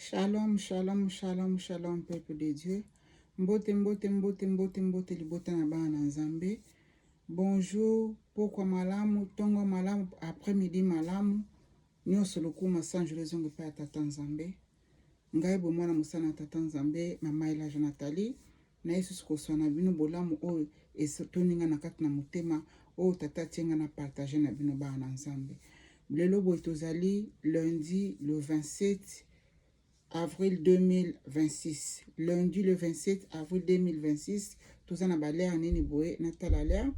Shalom, shalom, shalom, shalom, peuple de Dieu. Mbote, mbote, mbote, mbote, mbote, libota na bana nzambe. Bonjour, pourquoi malamu, tongo malamu, après-midi malamu. Nyonso lokuma sanjo lezongo pa ya tata nzambe. Ngai bo mwana musana tata nzambe, mama Elaja Nathalie. Na yesu koswa na bino bolamu oyo esotoninga na kati na motema oyo tata tienga na partager na bino bana nzambe. Lelo boy tozali lundi le 27 avril 2026. Lundi le 27 avril 2026. Tous en a l'air nini boye natala l'air.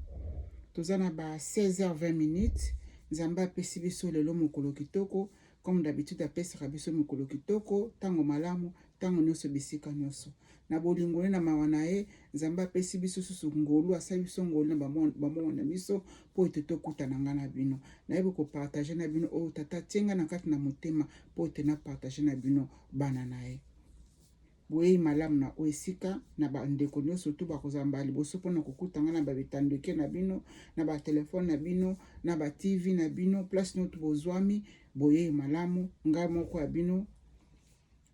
Tous en a 16h20 minutes. Nzamba pesi biso lelo mokolo kitoko. Comme d'habitude apesaka biso mokolo kitoko. Tango malamu, tango nyonso bisika nyonso. Na bolingone na mawana e. Nzamba pesi biso susu ngolu. Asa biso ngolu na bamo na biso. Po ete tokuta na nga na bino. Na ebe ko partager na bino. O tata tienga na kati na motema. Po ete na partager na bino bana na e. Boye malamu na oesika na ba ndeko nyonso tu bakozamba liboso mpona kokutanga na babetandeke na bino na ba telefone na bino na ba TV na bino place notu bozwami boye malamu ngai moko ya bino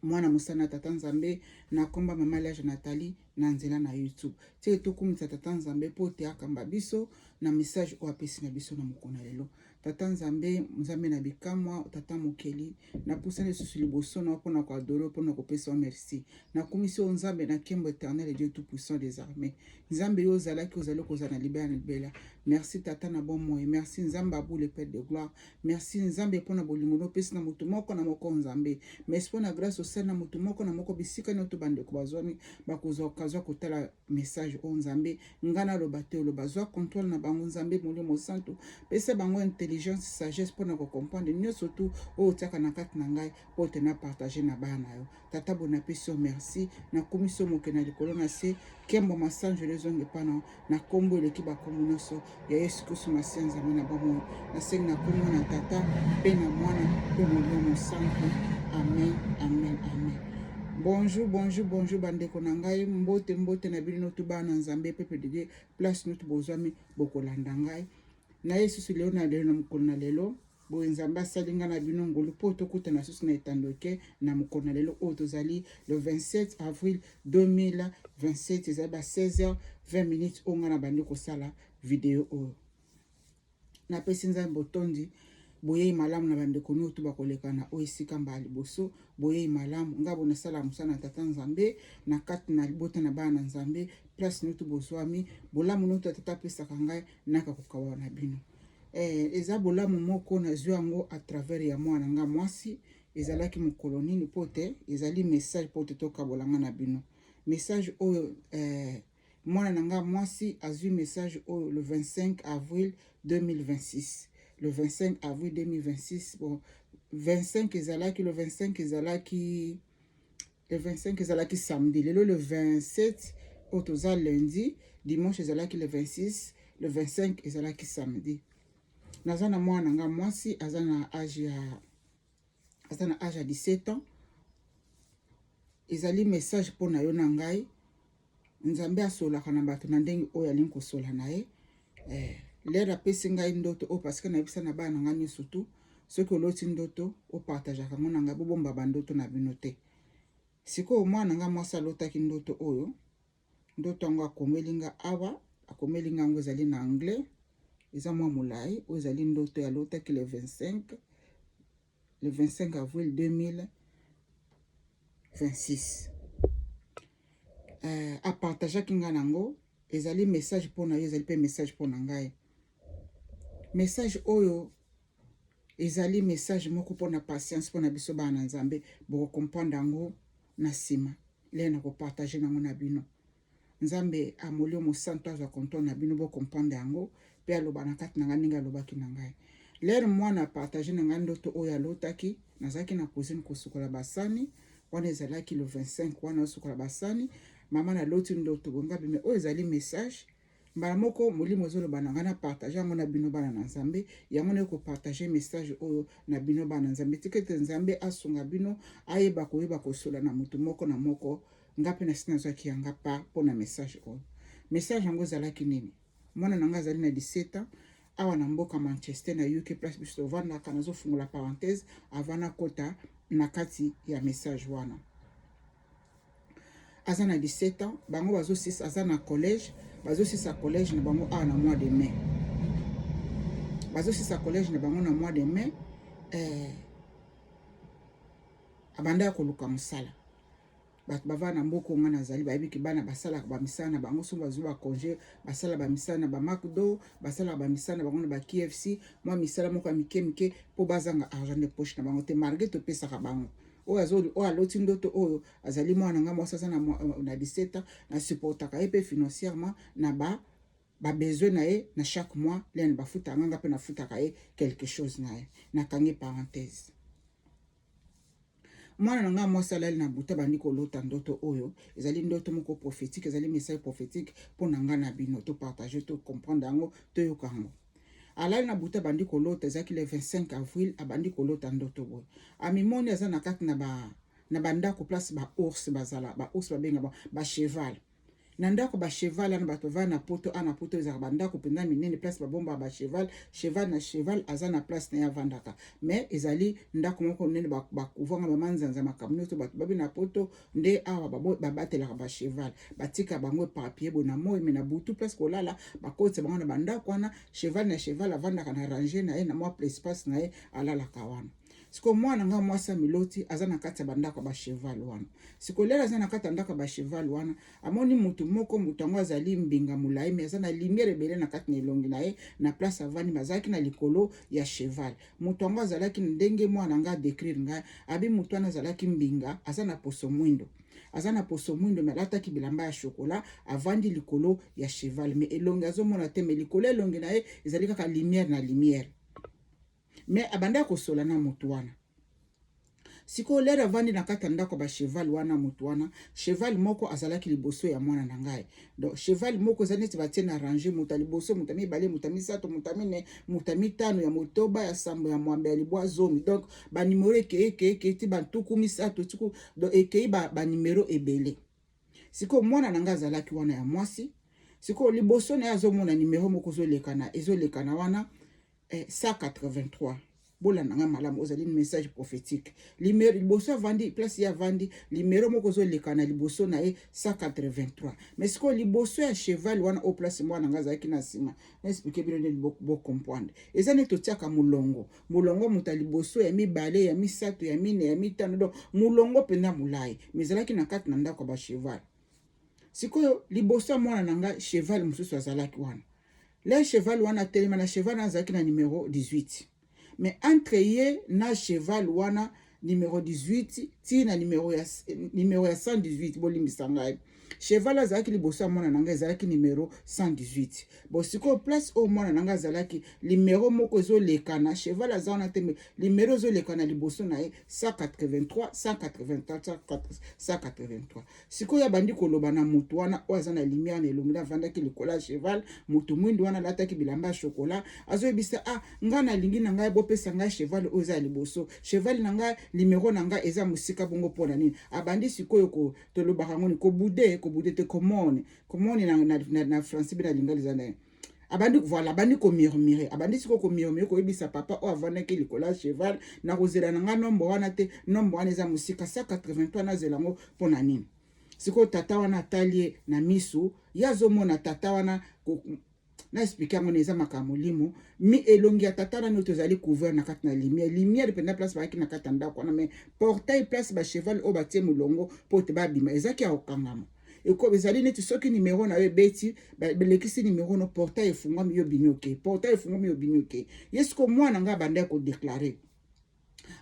mwana musana tata nzambe na komba mama Elaja Nathalie na nzela na YouTube te tokumisa tata nzambe po te akamba biso na message o apesi na biso na mokona lelo tata nzambe nzambe na bikamwa tata mokeli na pusana susu liboso na pona ko adoro pona ko pesa merci na komisi o nzambe na kembo éternel et Dieu tout puissant des armées nzambe yo zalaki ozali kozana libela merci tata na bon moyo merci nzambe abu le père de gloire merci nzambe pona bolingo no pesi na moto moko na moko nzambe merci pona grâce osala na moto moko na moko bisika nyoto bandeko bazwami bakozwa okazwa kotala message o nzambe ngana loba te oloba zwa contrôle na bango nzambe molimo santo pesa bango intelligence sagesse pona ko comprendre nyonso tu o otiaka na kati na ngai po te na partager na bana yo tata bona pesi merci na komisio moke na likolo na se kembo masanjo lezonge pana na kombo eleki bakombo nyonso ya Yesu Kristo masiya nzambe na bamoyo na sengi na kombo na tata pe na mwana pe molimo santo amen amen amen. Bonjour, bonjour, bonjour, bandeko na ngai, mbote mbote na bino tu bana nzambe pepe de Dieu, place notu bozwami bokolanda ngai. Na Yesu leo na lelo na mokolo na lelo, bo nzamba salinga na bino ngolu po tokuta na susu na etandoke na mokolo na lelo o tozali le 27 avril 2027 ezali ba 16h20 minutes onga na bandi kosala video oyo. Na pesi nzambe botondi boye malamu na bandeko nyoto bakoleka na oesika mba liboso boye malamu ngabo na sala musana tata nzambe na kati na libota na bana nzambe place nyoto bozwami bolamu nyoto tata pesaka ngai naka kokawa na bino eza bolamu moko na zwi yango à travers ya mwana nga mwasi ezalaki mokolo nini pote ezali message pote toka bolanga na bino message oyo mwana na nga mwasi azwi message oyo le 25 avril 2026 le 25 avril 2026 bon 25 ezalaki le 25 ezalaki le 25 ezalaki samedi lelo le 27 otoza lundi dimanche ezalaki le 26 le 25 ezalaki samedi naza na mwana nga mwasi aza na âge ya 17 ans ezali message mpona yo na ngai nzambe asolaka na bato na ndenge oyo alingi kosola na ye lera apesi ngai ndoto o parce que nayebisa na bana nga nyonso tu soki oloti ndoto opartageaka ngo na ngai bobomba bandoto na bino te sikoyo mwana nga mwasi alotaki ndoto oyo ndoto yango akomeli nga awa akomeli nga yango ezali na anglais eza mwa molai oyo ezali ndoto yalotaki le 25 avril 2026 apartageaki nga nango ezali message mpona yo ezali mpe message mpona ngai message oyo ezali message moko mpona patience mpona biso bana nzambe bokokomprendre yango na nsima le na kopartage nango na bino nzambe amolio mosanto azwa contrôle na bino bokomprendre yango mpe aloba na kati na ngai ndenge alobaki na ngai lere mwana apartage na ngai ndoto oyo alotaki nazalaki na cuisine kosukola basani wana ezalaki le 25 wana osukola basani mama na loti ndoto bonga bime oyo ezali message mbala moko molimo ezoloba na ngai na partage yango na bino bana na nzambe yango na kopartage message oyo na bino bana nzambe tikete nzambe asunga bino ayeba koyeba kosola na moto moko na moko nga mpe na sina nazwaki yanga pa mpona message oyo message yango ezalaki nini mwana na ngai azali na 17 ans awa na mboka Manchester na UK place biso tovandaka nazofungola parenthèse avant nakota na kati ya message wana. Aza na 17 ans, bango bazosisa aza na collège, bazosisa collège na bango awa na mois de mai. Bazosisa collège na bango na mois de mai, abanda koluka musala. Bato bava na mboko nga nazali bayebi ki bana basala ba misala na bango so bazuba congé, basala ba misala na ba McDo, basala ba misala na bango na ba KFC, moi misala moko mike po bazanga argent de poche na bango te malgré to pesa ka bango. O aloti ndoto oyo azali mwana nga mwasa na 17 ans na supportaka epe financièrement na ba besoin na ye na chaque mois len ba futa nga pe na futaka ye quelque chose na ye na kangi parenthèse. Mwana na nga mwasa lali na buta bandi kolota ndoto oyo ezali ndoto moko prophétique, ezali message prophétique pour nga na bino to partager to comprendre yango to yokango. Alali na buta bandi kolota ezaki le 25 avril abandi kolota ndoto boy. Amimoni aza na kati na ba ndako place ba ours bazala ba ours babenga ba cheval. Na ndako ba cheval na bato va na poto ana poto ezaka ba ndako penda minene place ba bomba ba cheval na cheval aza na place na ya vandaka. Mais ezali ndako moko nene ba kuvanga ba manzanza makamno to bato babi na poto nde awa ba batela ba cheval batika bango papier bona moi me na butu place kolala ba kotse bango na ba ndako wana cheval na cheval avandaka na ranger na ye na moi place na ye alala kawana. Siko mwana nga mwasa miloti aza na kati ya bandako ba cheval wana. Siko lera aza na kati ya ndako ba cheval wana amoni mutu moko mutu ngo azali mbinga mulai me aza na lumière ebele na kati na elongi na ye na place avani bazaki na likolo ya cheval. Mutu ngo azalaki ndenge mwana nga décrire nga abi mutu ana azalaki mbinga aza na poso mwindo. Aza na poso mwindo me alataki bilamba ya chocolat avandi likolo ya cheval me elongi azomona te me likolo elongi na ye ezali kaka lumière na lumière. Mais abanda kosola na mutu wana. Siko lera vandi na kati ndako ba cheval wana mutu wana, cheval moko azalaki liboso ya mwana na ngai. Donc cheval moko zaneti batie na ranger muta liboso mutami bale mutami sato mutami ne mutami tano ya motoba ya sambo ya mwambe ya libwa zomi. Donc ba numéro eke ti ba tuku misato tuku donc eke ba numéro ebele. Siko mwana na ngai azalaki wana ya mwasi. Siko liboso na azomona numéro moko ezolekana wana 183. Bola nanga malamu ozali message prophétique. Liméro liboso vandi place ya vandi numéro moko zo lekana liboso na e 183. Mais siko liboso ya cheval wana au place mwana nga zaki na sima. Na expliquer bien de bo comprendre. Ezane totiaka mulongo. Mulongo muta liboso ya mibale ya misato ya mine ya mitano donc mulongo penda mulai. Mezalaki na kati na ndako ba cheval. Siko liboso mwana nanga cheval mususu azalaki wana. Le cheval wana telema na cheval na zaki na numéro 18. Mais entre ye na cheval wana numéro 18 ti na numéro ya 118 bolimbisa ngai. Cheval azalaki liboso mwana nanga ezalaki numéro 118. Bon siko place au mwana nanga azalaki numéro moko zo lekana cheval azana te numéro zo lekana liboso na ye 183 183. Siko ya bandi koloba na mutu wana oazana lumière na elongina vandaki likola cheval mutu mwindi wana lataki bilamba chocolat azoyebisa ngana lingi na ngai bopesa ngai cheval oza liboso cheval na ngai numéro na ngai eza musika bongo pona nini abandi sikoyo ko tolobaka ngoni ko bude te commune na français bina lingali zana abandi voilà abandi ko murmurer abandi siko ko murmurer ko yebisa papa o avana ki likola cheval na kozela na nga nombo wana te nombo wana eza musika 183 na zelango pona nini siko tata wana talie na misu yazo mona tata wana na expliquer ngo neza makamolimo mi elongi ya tata na noto zali couvert na kati na lumière penda place ba ki na kati ndako na mais portail place ba cheval o batie mulongo pote ba bima ezaki ya okangama eko bezali neti soki numéro na we beti belekisi numéro no portail efungwa mi yo bimioke portail efungwa mi yo bimioke yesko mwana nga banda ko déclarer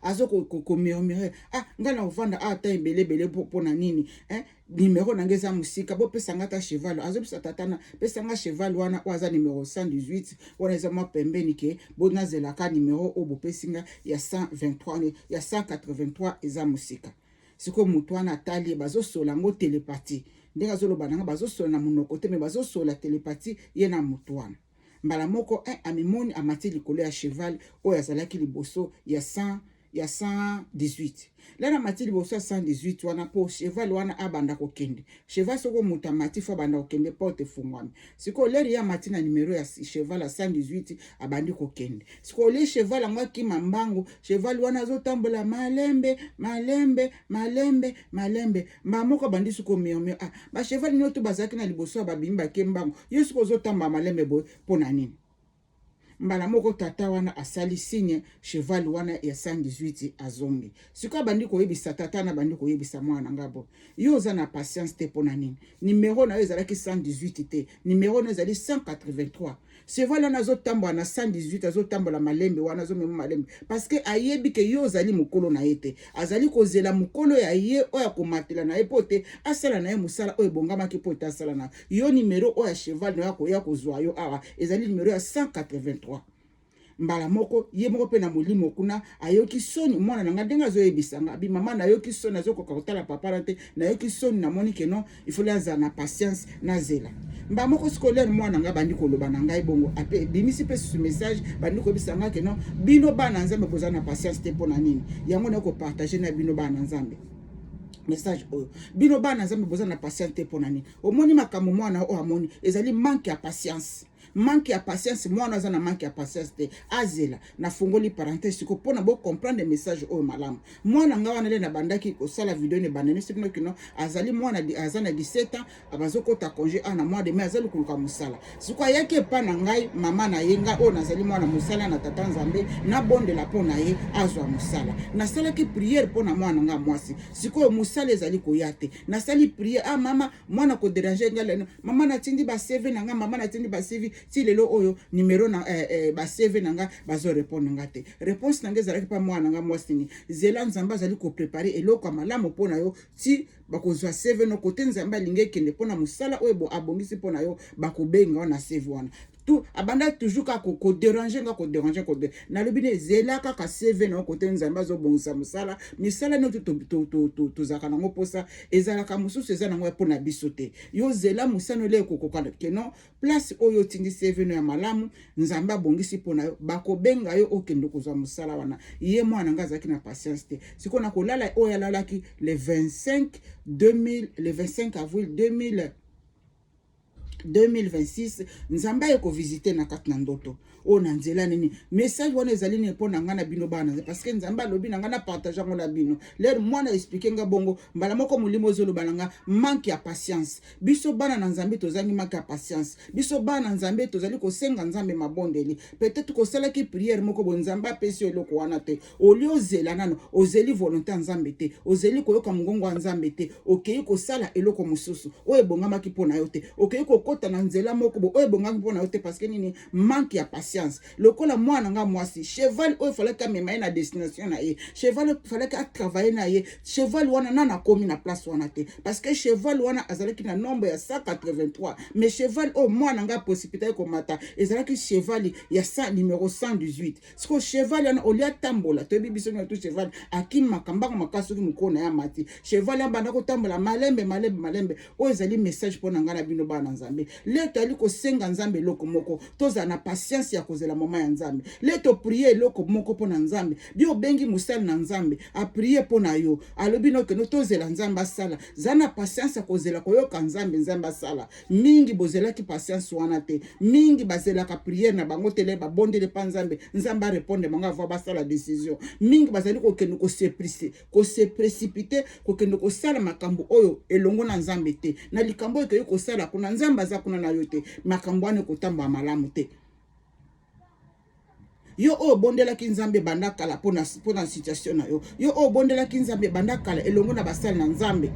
azo ko murmurer ngana ovanda ata ebele pona nini numéro na ngeza musika bo pesa ngata cheval azo pesa tatana pesa nga cheval wana oaza numéro 118 wana eza mwa pembeni ke bo nazela ka numéro o bo pesinga ya 123 ya 183 eza musika siko mutu wana tali bazo sola ngo télépathie ndenge azoloba nanga bazo sola na monoko te me bazo sola télépathie ye na mutu wana mbala moko amimoni amati likolo ya cheval oyo azalaki liboso ya ya 118 là na mati liboso ya 118 wana po cheval wana abanda kokende cheval soko muta mati fa banda kokende porte fungwami siko leri ya mati na numero ya cheval ya 118 abandi kokende siko le cheval angwa kima mbangu cheval wana azotambola malembe malembe malembe malembe mbamoko bandi siko miomio ba cheval nyoto bazaki na liboso ba bimba kembangu yo siko zotamba malembe boy pona nini mbala moko tata wana asali signe cheval wana ya 118 azongi siko bandi koyebisa tata na bandi koyebisa mwana ngabo yo za na patience te pona nini numero na yo ezalaki 118 te numero na ezali 183 cheval wana azotamba na 118 azotambola malembe wana azomema malembe parce que ayebi ke yo zali mukolo na yete azali kozela mukolo ya ye oya komatela na ye pote asala na ye musala oyo bongamaki pote asala na yo numero oya cheval na yako ya kozwa yo awa ezali numero ya 183 mbala moko ye moko pe na molimo kuna ayoki soni mwana nanga ndenga zo yebisanga bi mama na yoki soni azokoka kotala papa rate na yoki soni na moni ke non il faut la na patience na zela mba moko scolaire mwana nga bandi koloba na ngai bongo ape bimisi pe ce message bandi ko bisanga ke non bino bana nzambe boza na patience te pona nini yango na ko partager na bino bana nzambe message oyo bino bana nzambe boza na patience te pona nini omoni makambo mwana o amoni ezali manque ya patience manque ya patience mwana za na manque ya patience te azela na fungoli parenthèse ko pona bo comprendre message oyo malamu mwana nga wana le na bandaki ko sala vidéo ne banene sipino kino azali mwana azana 17 ans abazoko ta congé ana mois de mai azali kuluka musala siko yake pa na ngai mama na yenga o nazali mwana musala na tata nzambe na bonde la pona ye azwa musala na sala ki prière pona mwana nga mwasi siko musala ezali ko yate na sali prière mama mwana ko déranger ngala mama na tindi ba CV na nga mama na tindi ba CV si lelo oyo numero na ba CV nanga bazo répondre ngate réponse nanga ezalaki pa mwana nga mwasi ni zela nzamba azali ko préparer eloko malamu pona yo ti bakozwa CV no kote nzamba lingeke pona musala oyo bo abongisi pona yo bakobenga na CV wana tout abanda toujours ka ko déranger nga ko déranger ko de na lobine zela ka CV no kote nzamba zo bongisa musala misala no to zaka nango posa ezala ka mususu ezala nango pona bisote yo zela musano le ko kokana keno place oyo tindi CV no ya malamu nzamba bongisi pona yo bakobenga yo okendo kozwa musala wana ye mwana nga zaki na patience te siko na kolala oyo alalaki le 25 avril 2026 nzamba yeko visiter na kati na ndoto o na nzela nini message wana ezali ne pona ngana bino bana parce que nzamba lobi na ngana partager ngona bino l'air mwana expliquer nga bongo mbala moko mulimo zolo balanga manque ya patience biso bana na nzambe tozangi manque ya patience biso bana nzambe tozali ko senga nzambe mabondeli peut-être ko sala ki prière moko bo nzamba pesi eloko wana te oli ozela nano ozeli volonté nzambe te ozeli ko yoka mungongo nzambe te okei ko sala eloko mususu o ebongama ki pona yo te okei ko kota na nzela moko bo o ebongama pona yo te parce que nini manque ya patience lokola mwana nga mwasi cheval oyo fallait ka mema na destination na ye cheval fallait ka travailler na ye cheval wana nana komi na place wana te parce que cheval wana azalaki na nombre ya 183 mais cheval o mwana nga possibilité ko mata ezalaki cheval ya numéro 118 siko cheval yana olia tambola to bibiso na tout cheval akima kambaka makaso ki mukona ya mati cheval ya banda ko tambola malembe o ezali message pona nga na bino bana nzambe leto ali ko senga nzambe loko moko toza na patience ya kozela mama ya nzambe leto prier loko moko pona nzambe bio bengi musali na nzambe a prier pona yo alobi no keno tozela nzambe asala zana patience ya kozela koyoka nzambe asala mingi bozela ki patience wana te mingi bazela ka prier na bango tele ba bondele pa nzambe répondre manga va basala décision mingi bazali ko keno ko se précipiter ko keno ko sala makambo oyo elongo na nzambe te na likambo oyo ko sala kuna nzambe za kuna na yo te makambo ane ko tamba malamu te yo o bondela kinzambe banda kala pona situation na yo o bondela kinzambe banda kala elongo na basali na nzambe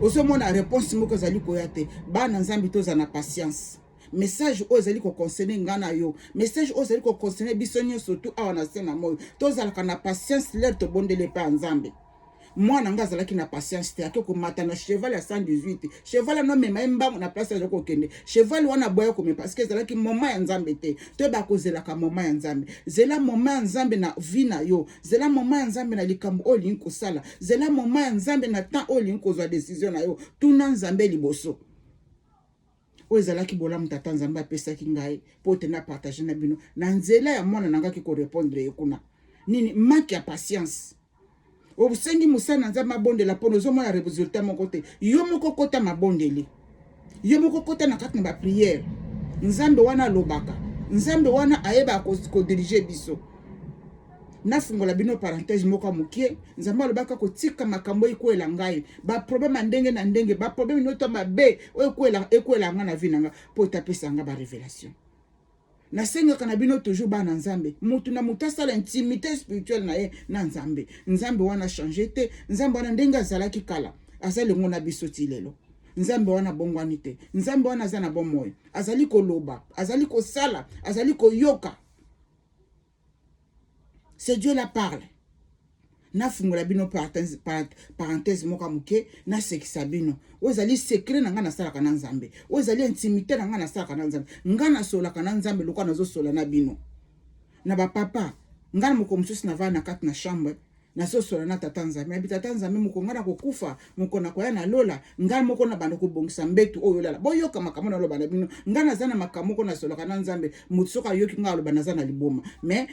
osomona réponse moko zali ko yate bana nzambe toza na patience message o zali ko concerner ngana yo message o zali ko concerner bisonyo surtout awa na sena moyo tozalaka na patience l'air to bondele pa nzambe mwana nga azalaki na patience te akoko mata na cheval ya 118 cheval no mema mbango na place ya kokende cheval wana boya ko me parce que ezalaki moment ya nzambe te to ba kozela ka moment ya nzambe zela moment ya nzambe na vie na yo zela moment ya nzambe na likambo o linko sala zela moment ya nzambe na temps o linko zwa décision na yo tuna nzambe liboso o ezalaki bolamu tata nzambe apesaki ngai po te na partager na bino na nzela ya mwana nanga ki ko répondre ekuna nini manque ya patience obusengi musana nzambe abondela mpo nozomona resultat moko te yo moko kota mabondeli yo moko kota na kati na bapriere nzambe wana alobaka nzambe wana ayeba kodirige biso nafungola bino parenthèse moko mokie nzambe alobaka kotika makambo ekwela ngai baproblème ndenge na ndenge baproblème nyonso mabe oyo ekwela nga na vi na nga mpo etapesa nga barévélation nasengaka na bino toujours bana nzambe mutu na mutu asala intimité spirituelle na ye na nzambe nzambe wana change te nzambe wana ndenge azalaki kala azali ngo na biso ti lelo nzambe wana bongwani te nzambe wana aza na bomoi azali koloba azali kosala azali koyoka c'est Dieu la parle nafungola bino parenthèse moka muke nasekisa bino ozali secret na nga nasalaka na nzambe ozali intimité na nga nasalaka na nzambe nga nasolaka na nzambe lokola nazosola na bino na bapapa nga na moko mosusu navaa na kati na chambre nazosola na tata nzambe nabi tata nzambe moko nga na kokufa moko na koya na lola nga moko na banda kobongisa mbetu oyo lala boyoka makambo na loba na bino nga naza na makambo moko nasolaka na nzambe motu soki ayoki nga aloba naza na liboma me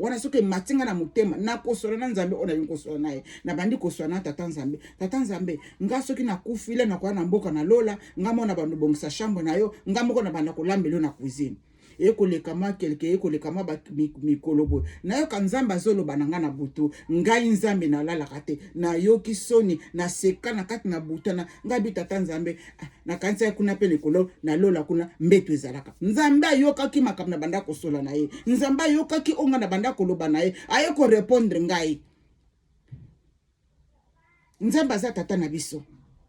wana soki matinga na motema nakosola na nzambe oyo nalingi kosola na ye nabandi kosola na tata nzambe nga soki nakufile nakoya na mboka na lola nga moko na banda kobongisa chambre na yo nga moko na banda kolambela yo na cuisine ekolekama kelke ekolekama mikolobo nayoka nzambe azoloba na nga na butu ngai nzambe nalalaka te nayoki soni naseka na kati na butana ngai bitata nzambe nakanisa ya kuna mpe likolo nalola kuna mbeto ezalaka nzambe ayokaki makambo na banda kosola na ye nzambe ayokaki onga na banda koloba na ye aye korepondre ngai nzambe aza tata na biso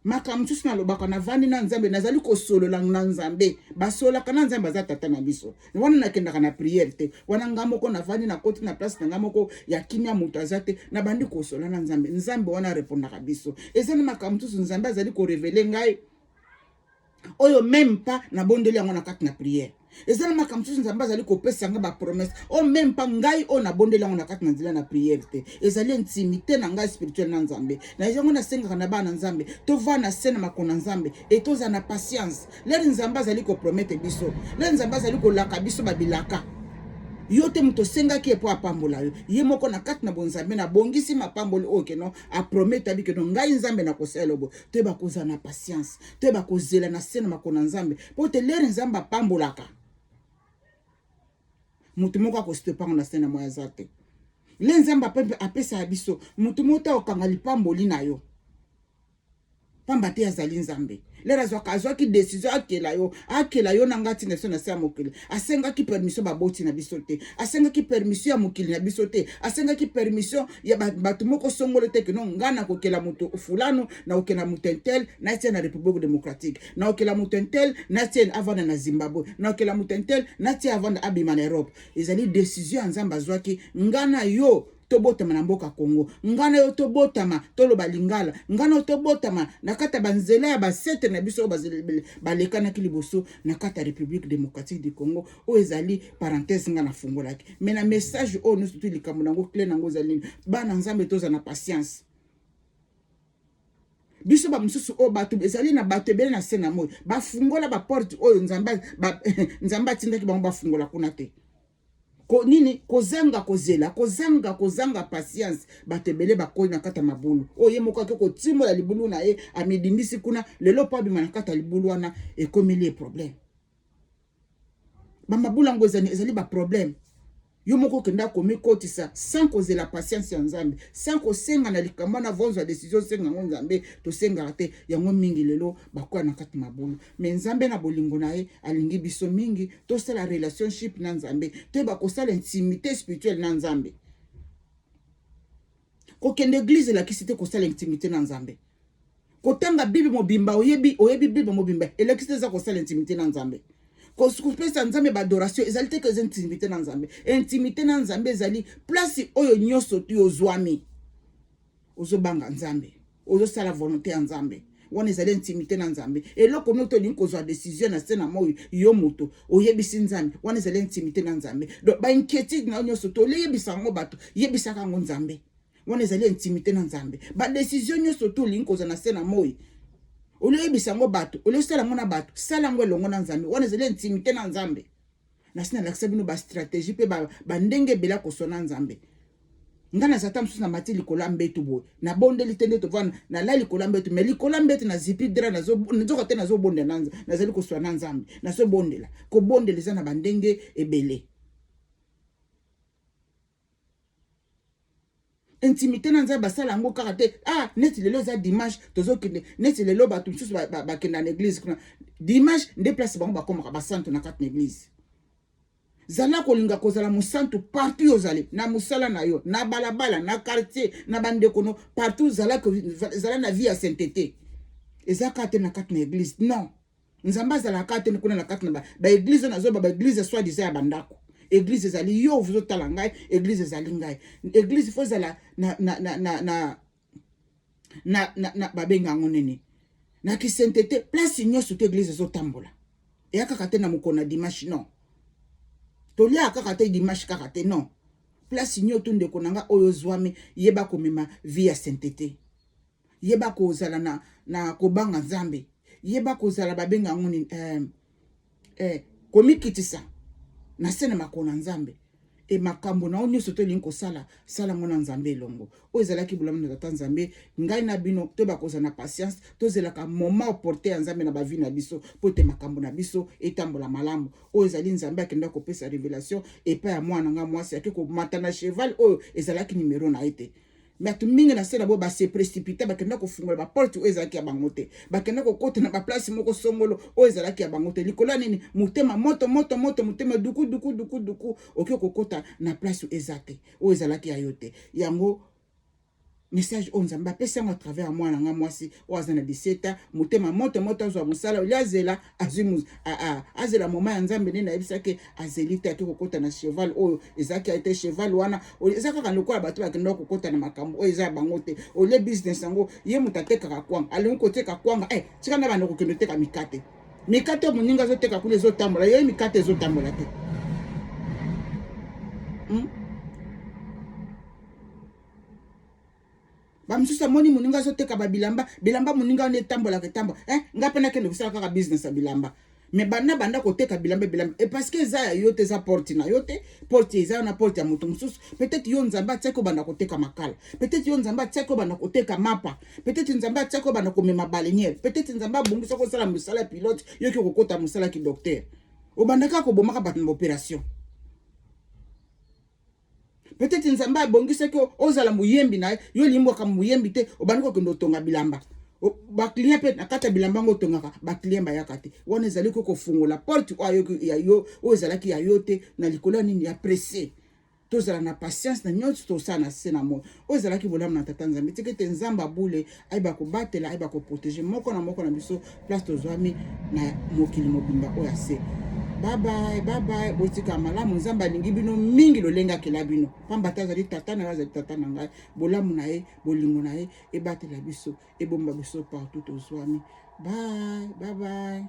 makambo mosusu nalobaka navandi na nzambe nazali kosolola na nzambe basolaka na nzambe aza tata na biso wana nakendaka na priere te wana nga moko navandi na koti na place na nga moko ya kimia moto aza te nabandi kosola na nzambe nzambe wana arepondaka biso eza na makambo mosusu nzambe azali korevele ngai oyo même pas nabondeli yango na kati na priere ezala makambo mosusu nzambe azali kopesa nga bapromese o même pas ngai oyo nabondeli yango na kati na nzela na priere te ezali intimité na ngai spirituelle na nzambe na yango nasengaka na bana nzambe tovaa na se na makolo na nzambe etoza na patience lere nzambe azali kopromete biso lere nzambe azali kolaka biso babilaka yo te moto osengaki epo apambola yo ye moko na kati na bonzambe na bongisi mapamboli oyo keno apromete abi keno ngai nzambe na kosala bo toyeba kozala na patience toyeba kozela na se na makolo na nzambe mpo te lere nzambe apambolaka mutu moko akositepango na se na moya aza te le nzambe apesa ya biso mutu moko okanga lipamboli na yo pamba te azali nzambe lera azwaki décision akela yo na ngati na so na se ya mokili asengaki permission baboti na biso te asengaki permission ya mokili na biso te asengaki permission ya bato moko songolo te keno nga na kokela moto fulano na okela mutentel na tie na République démocratique na okela mutentel na tie avanda na Zimbabwe na okela mutentel na tie avanda abima na Europe ezali décision ya nzambe azwaki nga na yo tobotama na mboka Congo ngana yo tobotama toloba lingala ngana yo tobotama na kata banzela ya basete na biso balekana ki liboso na kata République démocratique du Congo o ezali parenthèse ngana fungolaki mais na message o nous tout likambo nango clé nango zali bana nzambe toza na patience biso ba mususu o batu ezali na bato ebele na sena moyo bafungola ba porte oyo nzamba tindaki bango bafungola kuna te nini kozanga kozela kozanga patience batebele bakoi na kata mabulu oye moko ko timola libulu na ye amidindisi kuna lelo pa bima na kata libulu wana ekomeli problème ba mabulu ngo ezali ba problème yo moko kenda komikotisa sans kozela patience ya nzambe sans kosenga na likambo na vonzo décision senga nzambe to senga te yango mingi lelo bakwa na kati mabulu mais nzambe na bolingo na ye alingi biso mingi to sala relationship na nzambe te ba kosala intimité spirituelle na nzambe ko kende église la kisite kosala intimité na nzambe kotanga bibi mobimba oyebi bibi mobimba elekiste za kosala intimité na nzambe kopesa nzambe badoration ezali te keza intimité na nzambe intimité na nzambe ezali place oyo nyonso tu ozwami ozobanga nzambe ozosala volonté ya nzambe wana ezali intimité na nzambe eloko noto olingi kozwa décision na se na moyo yo moto oyebisi nzambe wana ezali intimité na nzambe donc bainquiétude na nyonso to oleyebisa yango bato yebisaka yango nzambe wana ezali intimité na nzambe badécision nyonso to olingi kozwa na se na moyo oleyebisa yango bato olesala yango na bato sala yango elongo na nzambe wana ezali intimité na nzambe na sina lakisa bino bastratégie mpe bandenge ebele kosona nzambe Ngana zata msusu na mati likola mbetu boy. Na bonde litende to van na la likola mbetu. Me likola mbetu na zipi dra na zo kote na zo bonde nanza. Na zali kuswa nanzambi. Na zo bonde la. Ko bonde leza na bandenge ebele. Intimité nanza basala ngo karate. Ah, neti lelo za dimanche tozo kende. Neti lelo ba tumsusu ba kenda na église. Dimanche nde place bango ba koma ba santo na kat na église. Zala kolinga kozala musantu partout ozali na musala na yo na balabala na quartier na bandekono partout zala na vie ya sainteté ezaka te na kati na église non nzamba zala kate kuna na kati na ba église na zo ba église soit disait ya bandako église ezali yo vous otala ngai église ezali ngai église faut zala na babenga ngonene na ki sainteté place nyonso te église ezotambola eyaka te na mokona dimanche non tolia kaka te dimanche kaka te non place nyoto ndeko nanga oyo zwami yeba komema vie ya sainteté yeba kozala na kobanga nzambe yeba kozala babenga ngoni komikitisa na sene makona nzambe e makambo na onyo soto linko sala ngona nzambe longo o ezalaki bulamu na tata nzambe ngai na bino to bakoza na patience to zelaka moment opportun ya nzambe na bavi na biso po te makambo na biso etambola malamu o ezali nzambe akenda kopesa révélation epa ya mwana nga mwasi yake komata na cheval oyo ezalaki numero na ete mais tu mingi na sena bo ba se précipiter bakenda ko fungola ba porte o ezalaki ya bangote bakenda ko kota na ba place moko songolo o ezalaki ya bangote likola nini mutema moto mutema duku okyo kokota na place ezate o ezalaki ya yote yango message on nzamba pesa ngo à travers moi na nga mwasi o azana 17 mutema moto zo musala lazela azimu azela moment ya nzambe ne na ebisake azelita ke kokota na cheval o ezaki a été cheval wana ezaka ka lokola bato bakenda kokota na makambo o eza bangote o le business ngo ye mutateka ka kwanga ali ko teka kwanga tika na bana ko kende teka mikate muninga zo teka kule zo tambola ye mikate zo tambola te bamsusa moni muninga so teka bilamba muninga ne tambola ke tambo ngapena ke ndosala kaka business ya bilamba me banda ko teka bilamba et parce que za yote za porte na yote porte za na porte ya mutu mususu peut-être yo nzamba tseko banda ko teka makala peut-être yo nzamba tseko banda ko teka mapa peut-être nzamba tseko banda ko mema baleniere peut-être nzamba bongisa ko sala musala pilote yo ki ko kota musala ki docteur obandaka ko bomaka bat na opération peut-être nzamba bongisa ko ozala muyembi na yo limbo ka muyembi te obandiko kendo tonga bilamba ba client pe nakata bilamba ngo tonga ba client ba yakate wona ezali ko fungola porte ayo ya yo ozala ki ya yote na likola nini ya pressé tozala na patience na nyotso tosana sena mo ozala ki bolamu na tata nzambe tikete nzamba bule aiba ko batela aiba ko protéger moko na biso place tozwami na mokili mobimba oya se bye bye botika malamu nzamba alingi bino mingi lolenga kela bino pamba tazali tata na bazali tata na ngai bolamu na ye bolingo na ye ebatela biso ebomba biso partout tozwami bye